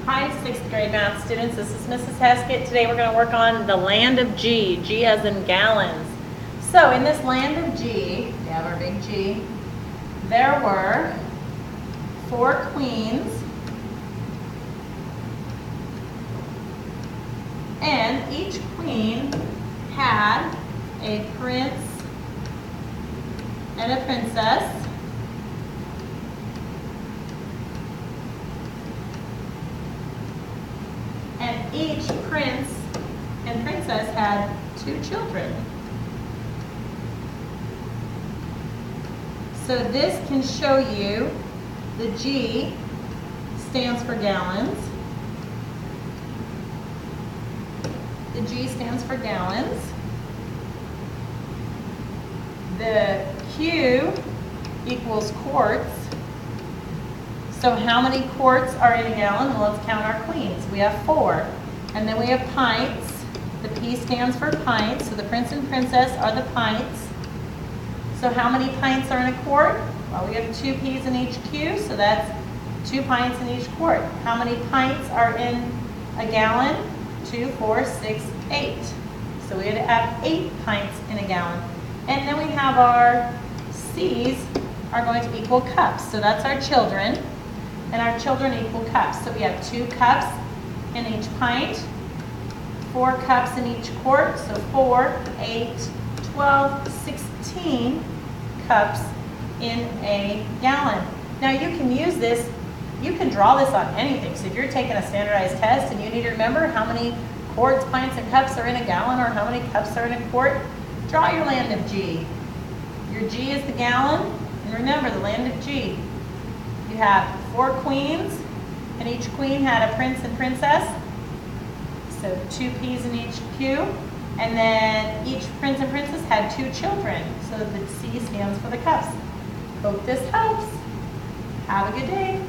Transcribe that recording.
Hi, 6th grade math students. This is Mrs. Heskett. Today we're going to work on the land of G, G as in gallons. So in this land of G, we have our big G, there were 4 queens and each queen had a prince and a princess. And each prince and princess had 2 children. So this can show you the G stands for gallons. The G stands for gallons. The Q equals quarts. So how many quarts are in a gallon? Well, let's count our queens. We have 4. And then we have pints. The P stands for pints. So the prince and princess are the pints. So how many pints are in a quart? Well, we have 2 P's in each Q, so that's 2 pints in each quart. How many pints are in a gallon? 2, 4, 6, 8. So we would have 8 pints in a gallon. And then we have our C's are going to equal cups. So that's our children. And our children equal cups. So we have 2 cups in each pint, 4 cups in each quart, so 4, 8, 12, 16 cups in a gallon. Now you can use this, you can draw this on anything. So if you're taking a standardized test and you need to remember how many quarts, pints, and cups are in a gallon or how many cups are in a quart, draw your land of G. Your G is the gallon, and remember the land of G. You have 4 queens, and each queen had a prince and princess. So 2 P's in each Q. And then each prince and princess had 2 children. So the C stands for the cups. Hope this helps. Have a good day.